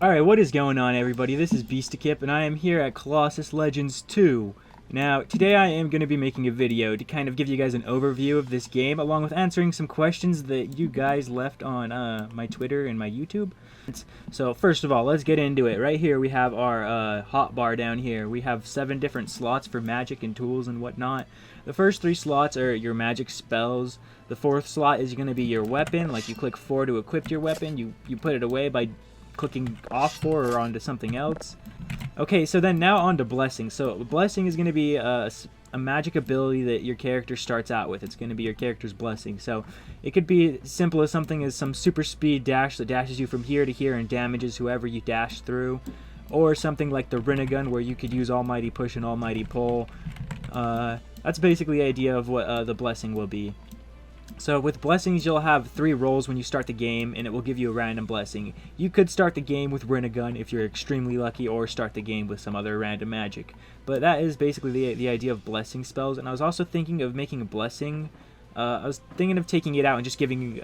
Alright, what is going on, everybody? This is Beastakip, and I am here at Colossus Legends 2. Now, today I am going to be making a video to kind of give you guys an overview of this game, along with answering some questions that you guys left on my Twitter and my YouTube. So, first of all, let's get into it. Right here we have our hotbar down here. We have 7 different slots for magic and tools and whatnot. The first 3 slots are your magic spells. The 4th slot is going to be your weapon. Like, you click 4 to equip your weapon. You put it away by clicking off 4 or onto something else. Okay, so then now on to Blessing. So Blessing is going to be a magic ability that your character starts out with. It's going to be your character's Blessing. So it could be simple as something as some super speed dash that dashes you from here to here and damages whoever you dash through. Or something like the Rinnegan, where you could use Almighty Push and Almighty Pull. That's basically the idea of what the Blessing will be. So with blessings, you'll have 3 rolls when you start the game, and it will give you a random blessing. You could start the game with Rinnegan if you're extremely lucky, or start the game with some other random magic. But that is basically the idea of blessing spells. And I was also thinking of making a blessing. I was thinking of taking it out and just giving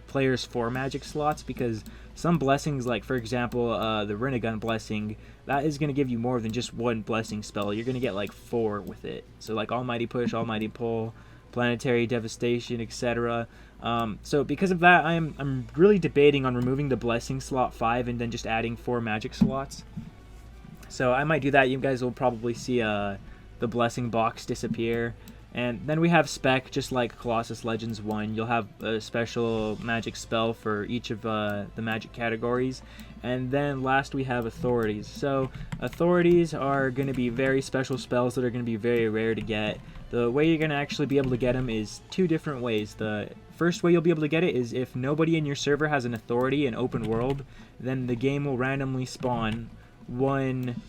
players 4 magic slots, because some blessings, like for example the Rinnegan blessing, that is going to give you more than just 1 blessing spell. You're going to get like 4 with it. So like Almighty Push, Almighty Pull, Planetary Devastation, etc. So because of that, I'm really debating on removing the Blessing slot 5 and then just adding 4 magic slots. So I might do that. You guys will probably see the Blessing box disappear. And then we have Spec, just like Colossus Legends 1. You'll have a special magic spell for each of the magic categories. And then last we have Authorities. So Authorities are going to be very special spells that are going to be very rare to get. The way you're going to actually be able to get them is 2 different ways. The first way you'll be able to get it is if nobody in your server has an authority in open world, then the game will randomly spawn 1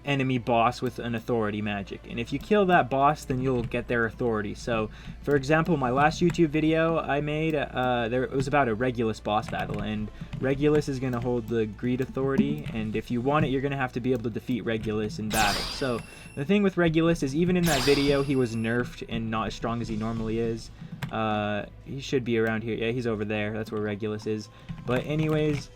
enemy boss with an authority magic, and if you kill that boss, then you'll get their authority. So for example, my last YouTube video I made, it was about a Regulus boss battle, and Regulus is going to hold the Greed authority, and if you want it, you're going to have to be able to defeat Regulus in battle. So the thing with Regulus is, even in that video, he was nerfed and not as strong as he normally is. He should be around here. Yeah, he's over there. That's where Regulus is. But anyways,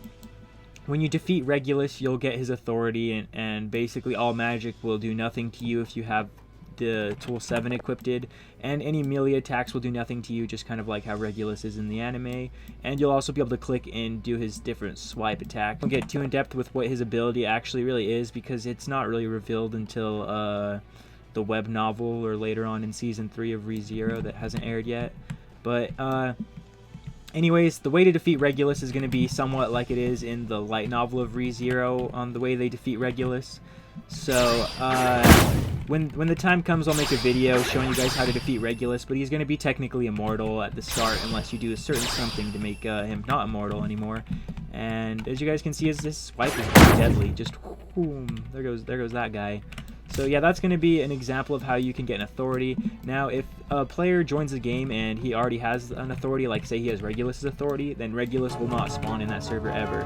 when you defeat Regulus, you'll get his authority, and basically all magic will do nothing to you if you have the Tool 7 equipped, and any melee attacks will do nothing to you, just kind of like how Regulus is in the anime. And you'll also be able to click and do his different swipe attack. Don't get too in depth with what his ability actually really is, because it's not really revealed until the web novel or later on in Season 3 of ReZero that hasn't aired yet. But anyways, the way to defeat Regulus is going to be somewhat like it is in the light novel of ReZero on the way they defeat Regulus. So, when the time comes, I'll make a video showing you guys how to defeat Regulus, but he's going to be technically immortal at the start unless you do a certain something to make him not immortal anymore. And as you guys can see, this swipe is pretty deadly. Just, whoom, there goes that guy. So yeah, that's going to be an example of how you can get an authority. Now, if a player joins the game and he already has an authority, like say he has Regulus' authority, then Regulus will not spawn in that server ever.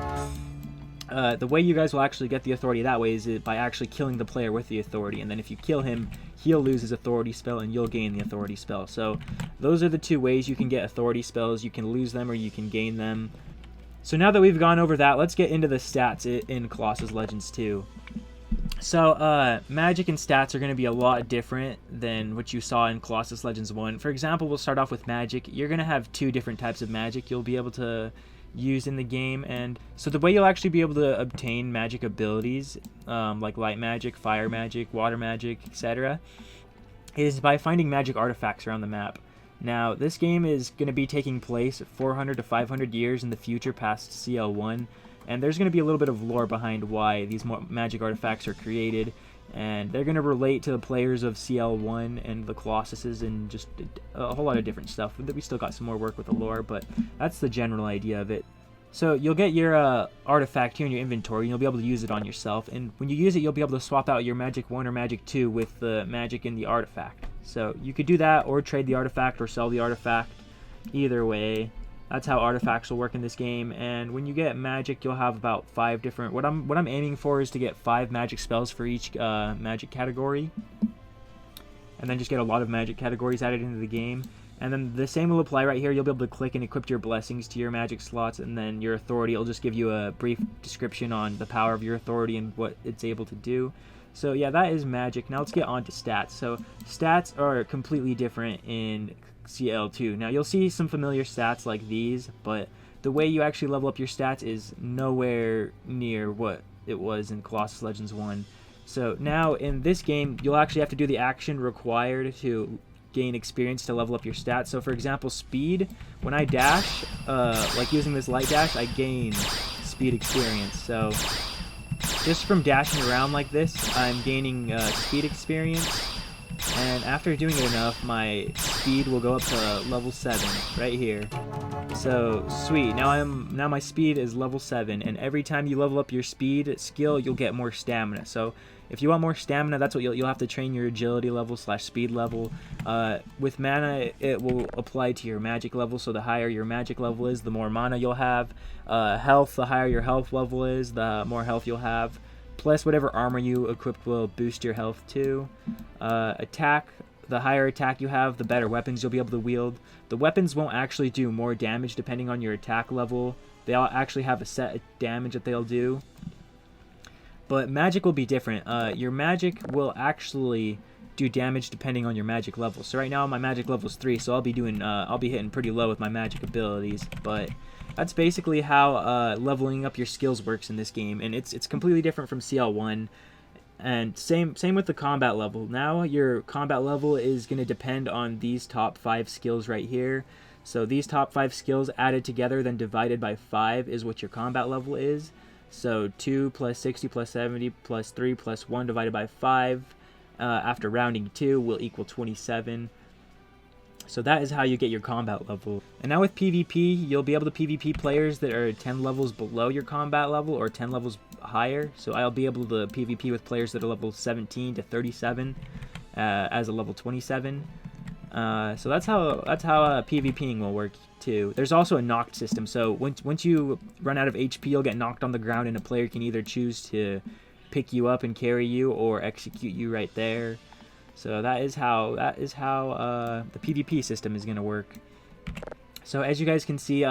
The way you guys will actually get the authority that way is by actually killing the player with the authority, and then if you kill him, he'll lose his authority spell and you'll gain the authority spell. So those are the 2 ways you can get authority spells. You can lose them or you can gain them. So now that we've gone over that, let's get into the stats in Colossus Legends 2. So, magic and stats are going to be a lot different than what you saw in Colossus Legends 1. For example, we'll start off with magic. You're going to have 2 different types of magic you'll be able to use in the game. And so the way you'll actually be able to obtain magic abilities, like light magic, fire magic, water magic, etc., is by finding magic artifacts around the map. Now, this game is going to be taking place 400 to 500 years in the future past CL1. And there's going to be a little bit of lore behind why these magic artifacts are created, and they're going to relate to the players of CL1 and the Colossuses and just a whole lot of different stuff. We still got some more work with the lore, but that's the general idea of it. So you'll get your artifact here in your inventory, and you'll be able to use it on yourself. And when you use it, you'll be able to swap out your Magic 1 or Magic 2 with the magic in the artifact. So you could do that, or trade the artifact, or sell the artifact. Either way, that's how artifacts will work in this game. And when you get magic, you'll have about 5 different... What I'm aiming for is to get 5 magic spells for each magic category, and then just get a lot of magic categories added into the game. And then the same will apply right here. You'll be able to click and equip your blessings to your magic slots, and then your authority will just give you a brief description on the power of your authority and what it's able to do. So yeah, that is magic. Now let's get on to stats. So stats are completely different in CL2. Now you'll see some familiar stats like these, but the way you actually level up your stats is nowhere near what it was in Colossus Legends 1. So now in this game, you'll actually have to do the action required to gain experience to level up your stats. So for example, speed, when I dash, like using this light dash, I gain speed experience. So just from dashing around like this, I'm gaining speed experience, and after doing it enough, my speed will go up to level 7 right here. So sweet, now my speed is level 7, and every time you level up your speed skill, you'll get more stamina. So if you want more stamina, that's what you'll have to train your agility level / speed level. With mana, it will apply to your magic level, so the higher your magic level is, the more mana you'll have. Health, the higher your health level is, the more health you'll have. Plus whatever armor you equip will boost your health too. Attack, the higher attack you have, the better weapons you'll be able to wield. The weapons won't actually do more damage depending on your attack level. They all actually have a set damage that they'll do. But magic will be different. Your magic will actually do damage depending on your magic level. So right now my magic level is 3, so I'll be hitting pretty low with my magic abilities. But that's basically how leveling up your skills works in this game, and it's completely different from CL1. And same with the combat level. Now your combat level is going to depend on these top 5 skills right here. So these top 5 skills added together then divided by 5 is what your combat level is. So 2 plus 60 plus 70 plus 3 plus 1 divided by 5 after rounding 2 will equal 27. So that is how you get your combat level. And now with PvP, you'll be able to PvP players that are 10 levels below your combat level or 10 levels higher. So I'll be able to PvP with players that are level 17 to 37 as a level 27. So that's how PvPing will work too. There's also a knocked system. So once you run out of HP, you'll get knocked on the ground, and a player can either choose to pick you up and carry you or execute you right there. So that is how the PvP system is going to work. So as you guys can see,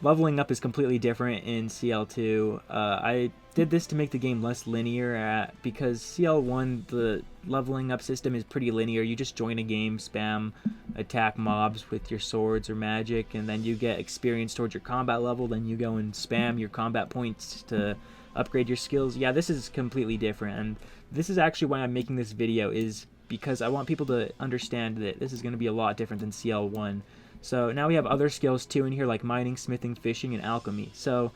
leveling up is completely different in CL2. I did this to make the game less linear because CL1, the leveling up system is pretty linear. You just join a game, spam, attack mobs with your swords or magic, and then you get experience towards your combat level. Then you go and spam your combat points to upgrade your skills. Yeah, this is completely different, and this is actually why I'm making this video, is because I want people to understand that this is going to be a lot different than CL1. So now we have other skills too in here, like mining, smithing, fishing, and alchemy. So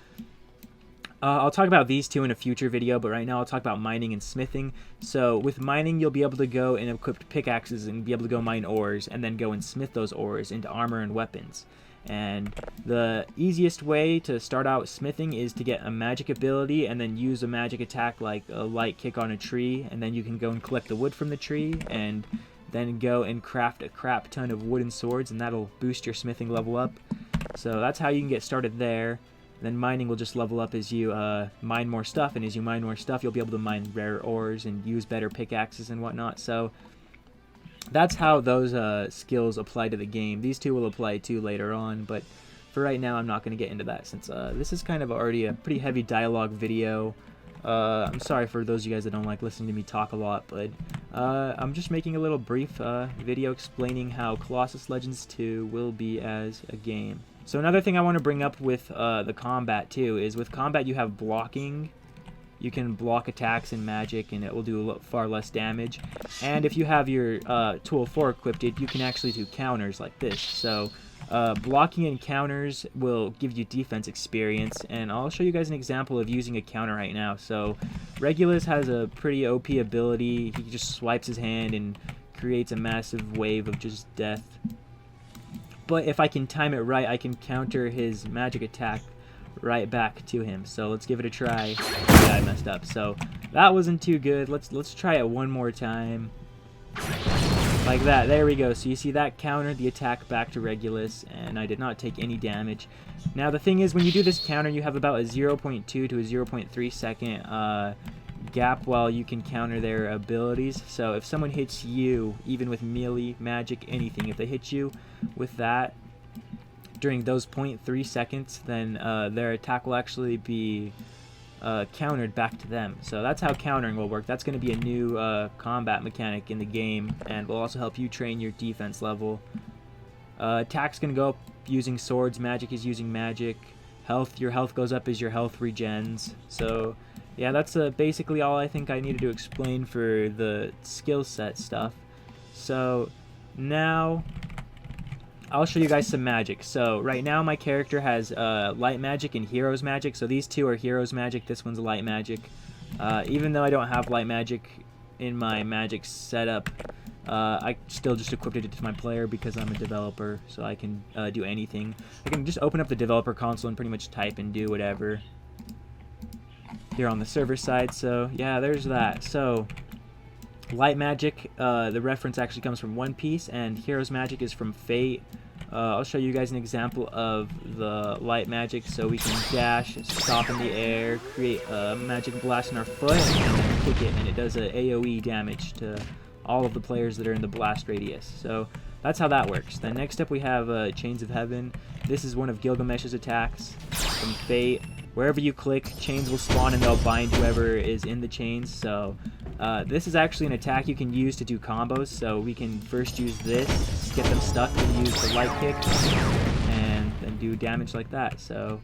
I'll talk about these two in a future video, but right now I'll talk about mining and smithing. So with mining, you'll be able to go and equip pickaxes and be able to go mine ores, and then go and smith those ores into armor and weapons. And the easiest way to start out smithing is to get a magic ability and then use a magic attack like a light kick on a tree, and then you can go and collect the wood from the tree and then go and craft a crap ton of wooden swords, and that'll boost your smithing level up. So that's how you can get started there. Then mining will just level up as you mine more stuff, and as you mine more stuff, you'll be able to mine rare ores and use better pickaxes and whatnot. So that's how those skills apply to the game. These two will apply too later on, but for right now I'm not going to get into that since this is kind of already a pretty heavy dialogue video. I'm sorry for those of you guys that don't like listening to me talk a lot, but I'm just making a little brief video explaining how Colossus Legends 2 will be as a game. So another thing I want to bring up with the combat too is with combat you have blocking. You can block attacks and magic, and it will do far less damage. And if you have your tool 4 equipped, you can actually do counters like this. So blocking and counters will give you defense experience, and I'll show you guys an example of using a counter right now. So Regulus has a pretty OP ability. He just swipes his hand and creates a massive wave of just death. But if I can time it right, I can counter his magic attack right back to him. So let's give it a try. Yeah, I messed up. So that wasn't too good. Let's try it one more time. Like that. There we go. So you see that countered the attack back to Regulus, and I did not take any damage. Now the thing is, when you do this counter, you have about a 0.2 to a 0.3 second gap while you can counter their abilities. So if someone hits you, even with melee, magic, anything, if they hit you with that during those 0.3 seconds, then their attack will actually be countered back to them. So that's how countering will work. That's going to be a new combat mechanic in the game, and will also help you train your defense level. Attack's going to go up using swords. Magic is using magic. Health, your health goes up as your health regens. So yeah, that's basically all I think I needed to explain for the skill set stuff. So now I'll show you guys some magic. So right now my character has light magic and heroes magic. So these two are heroes magic. This one's light magic. Even though I don't have light magic in my magic setup, I still just equipped it to my player because I'm a developer, so I can do anything. I can just open up the developer console and pretty much type and do whatever here on the server side. So yeah, there's that. So light magic, the reference actually comes from One Piece, and heroes magic is from Fate. I'll show you guys an example of the light magic. So we can dash, stop in the air, create a magic blast in our foot, and then kick it, and it does a AoE damage to all of the players that are in the blast radius. So that's how that works. Then next up we have Chains of Heaven. This is one of Gilgamesh's attacks from Fate. Wherever you click, chains will spawn and they'll bind whoever is in the chains. So this is actually an attack you can use to do combos. So we can first use this, get them stuck, and use the light kick, and then do damage like that. So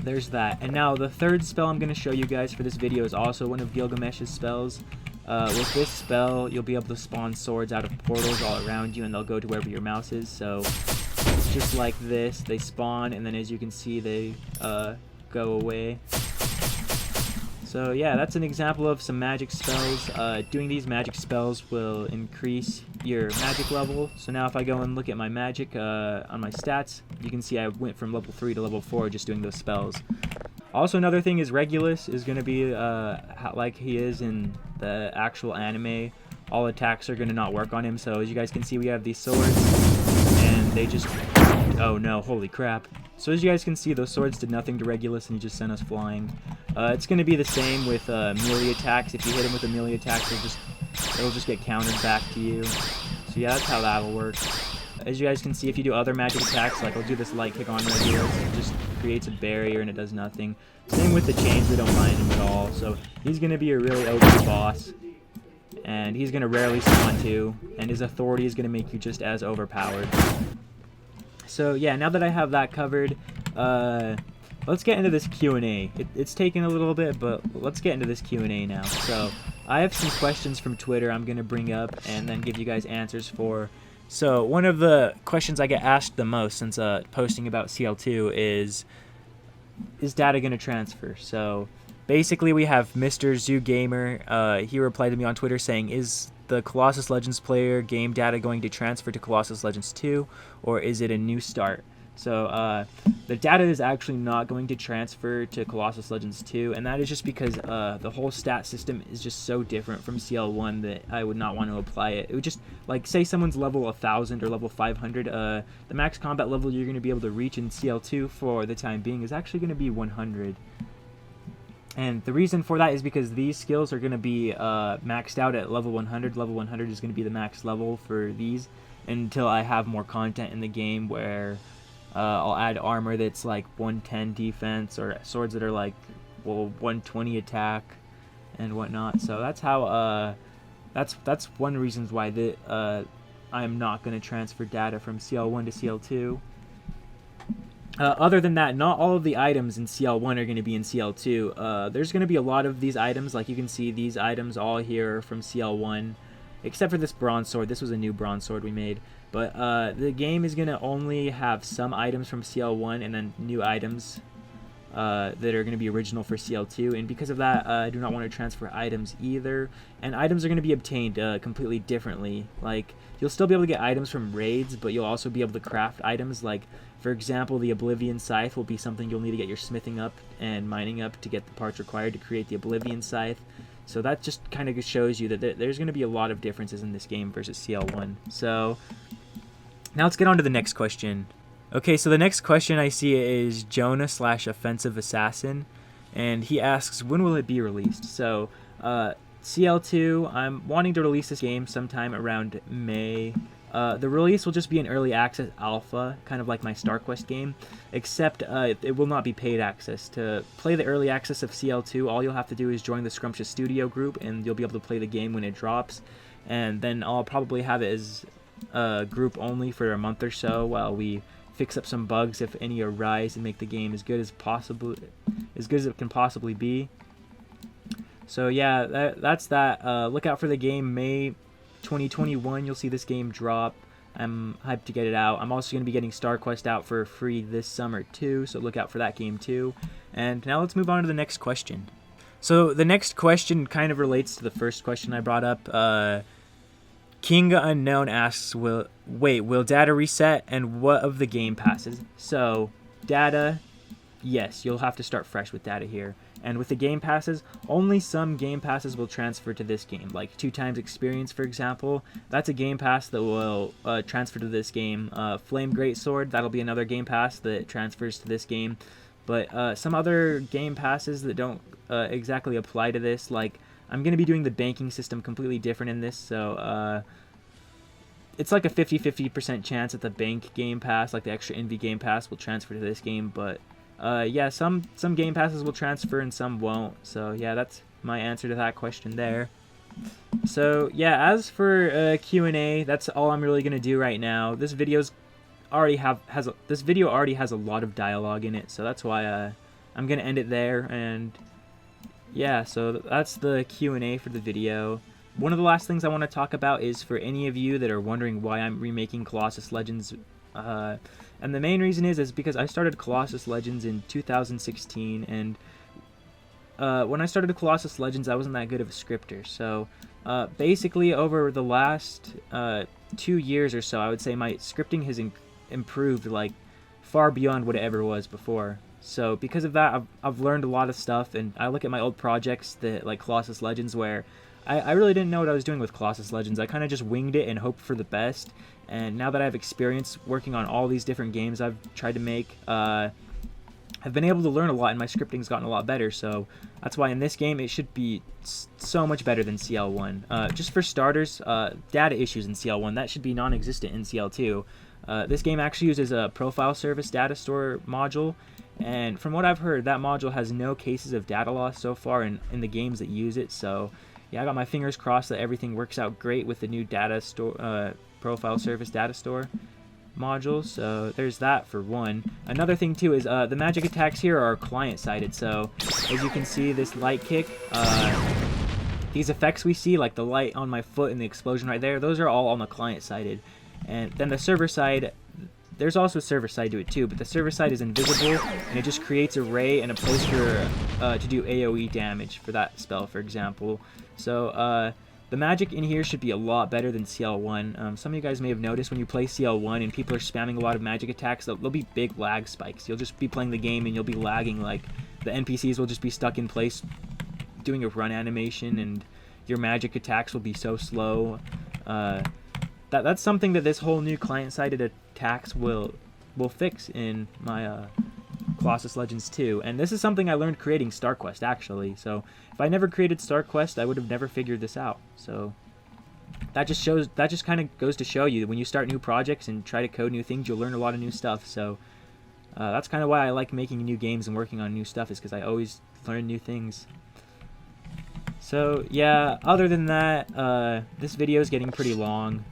there's that. And now the third spell I'm going to show you guys for this video is also one of Gilgamesh's spells. With this spell, you'll be able to spawn swords out of portals all around you, and they'll go to wherever your mouse is. So just like this, they spawn, and then as you can see, they go away. So yeah, that's an example of some magic spells. Doing these magic spells will increase your magic level. So now if I go and look at my magic on my stats, you can see I went from level 3 to level 4 just doing those spells. Also, another thing is Regulus is going to be like he is in the actual anime. All attacks are going to not work on him. So as you guys can see, we have these swords, and they just... oh no, holy crap. So as you guys can see, those swords did nothing to Regulus, and he just sent us flying. It's going to be the same with melee attacks. If you hit him with a melee attack, it'll just get countered back to you. So yeah, that's how that'll work. As you guys can see, if you do other magic attacks, like I'll do this light kick on Regulus, it just creates a barrier and it does nothing. Same with the chains, we don't mind him at all. So he's going to be a really OP boss, and he's going to rarely spawn too, and his authority is going to make you just as overpowered. So yeah, now that I have that covered, let's get into this Q&A. It's taken a little bit, but let's get into this Q&A now. So I have some questions from Twitter I'm going to bring up and then give you guys answers for. So one of the questions I get asked the most since posting about CL2 is data going to transfer? So basically we have Mr. Zoo Gamer. He replied to me on Twitter saying, is the Colossus Legends player game data going to transfer to Colossus Legends 2, or is it a new start? So the data is actually not going to transfer to Colossus Legends 2, and that is just because the whole stat system is just so different from CL1 that I would not want to apply it. It would just, like, say someone's level 1000 or level 500, the max combat level you're going to be able to reach in CL2 for the time being is actually going to be 100. And the reason for that is because these skills are going to be maxed out at level 100. Level 100 is going to be the max level for these until I have more content in the game where I'll add armor that's like 110 defense, or swords that are like, well, 120 attack and whatnot. So that's how that's one reason why I'm not going to transfer data from CL1 to CL2. Other than that, not all of the items in CL1 are going to be in CL2. There's going to be a lot of these items. Like you can see, these items all here are from CL1, except for this bronze sword. This was a new bronze sword we made. But the game is going to only have some items from CL1 and then new items that are going to be original for CL2. And because of that, I do not want to transfer items either. And items are going to be obtained completely differently. Like, you'll still be able to get items from raids, but you'll also be able to craft items. Like, for example, the Oblivion Scythe will be something you'll need to get your smithing up and mining up to get the parts required to create the Oblivion Scythe. So that just kind of shows you that there's going to be a lot of differences in this game versus CL1. So now let's get on to the next question. Okay, so the next question I see is Jonah / Offensive Assassin. and he asks, when will it be released? So CL2, I'm wanting to release this game sometime around May. The release will just be an early access alpha, kind of like my StarQuest game, except it will not be paid access. To play the early access of CL2, all you'll have to do is join the Scrumptious Studio group, and you'll be able to play the game when it drops. And then I'll probably have it as group only for a month or so while we fix up some bugs if any arise and make the game as good as possible, as good as it can possibly be. So yeah, that's that. Look out for the game May 2021. You'll see this game drop. I'm hyped to get it out. I'm also going to be getting StarQuest out for free this summer too, so look out for that game too. And now let's move on to the next question. So the next question kind of relates to the first question I brought up. King Unknown asks, will data reset, and what of the game passes? So data, yes, you'll have to start fresh with data here. And with the game passes, only some game passes will transfer to this game, like 2x experience, for example. That's a game pass that will transfer to this game. Flame Greatsword, that'll be another game pass that transfers to this game. But some other game passes that don't exactly apply to this, like I'm going to be doing the banking system completely different in this, so it's like a 50-50% chance that the bank game pass, like the extra Envy game pass, will transfer to this game, but yeah, some game passes will transfer and some won't. So yeah, that's my answer to that question there. So yeah, as for Q&A, that's all I'm really gonna do right now. This video already has a lot of dialogue in it, so that's why I'm gonna end it there. And yeah, so that's the Q&A for the video. One of the last things I want to talk about is for any of you that are wondering why I'm remaking Colossus Legends. And the main reason is because I started Colossus Legends in 2016, and when I started Colossus Legends, I wasn't that good of a scripter. So basically, over the last 2 years or so, I would say my scripting has improved like far beyond what it ever was before. So because of that, I've learned a lot of stuff, and I look at my old projects that like Colossus Legends, where I really didn't know what I was doing with Colossus Legends. I kind of just winged it and hoped for the best. And now that I have experience working on all these different games I've tried to make, I've been able to learn a lot, and my scripting's gotten a lot better. So that's why in this game it should be so much better than CL1. Just for starters, data issues in CL1, that should be non-existent in CL2. This game actually uses a profile service data store module, and from what I've heard, that module has no cases of data loss so far in the games that use it. So yeah, I got my fingers crossed that everything works out great with the new data store, profile service data store module. So there's that for one. Another thing too is the magic attacks here are client-sided. So as you can see, this light kick, these effects we see, like the light on my foot and the explosion right there, those are all on the client-sided. And then the server side, there's also a server side to it too, but the server side is invisible, and it just creates a ray and a poster to do AoE damage for that spell, for example. So the magic in here should be a lot better than CL1. Some of you guys may have noticed when you play CL1 and people are spamming a lot of magic attacks, there'll be big lag spikes. You'll just be playing the game and you'll be lagging, like the NPCs will just be stuck in place doing a run animation, and your magic attacks will be so slow. That's something that this whole new client-sided attacks will fix in my Colossus Legends 2, and this is something I learned creating StarQuest, actually. So if I never created StarQuest, I would have never figured this out. So that just kind of goes to show you that when you start new projects and try to code new things, you'll learn a lot of new stuff. So that's kind of why I like making new games and working on new stuff, is because I always learn new things. So yeah, other than that, this video is getting pretty long.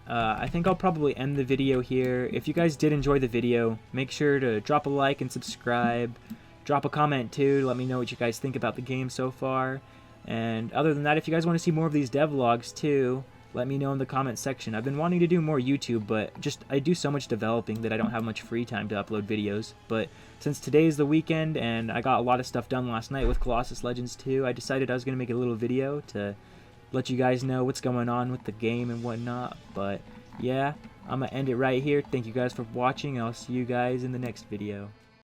I think I'll probably end the video here. If you guys did enjoy the video, make sure to drop a like and subscribe. Drop a comment too to let me know what you guys think about the game so far. And other than that, if you guys want to see more of these devlogs too, let me know in the comment section. I've been wanting to do more YouTube, but I do so much developing that I don't have much free time to upload videos. But since today is the weekend and I got a lot of stuff done last night with Colossus Legends 2, I decided I was going to make a little video to let you guys know what's going on with the game and whatnot. But yeah, I'm gonna end it right here. Thank you guys for watching, and I'll see you guys in the next video.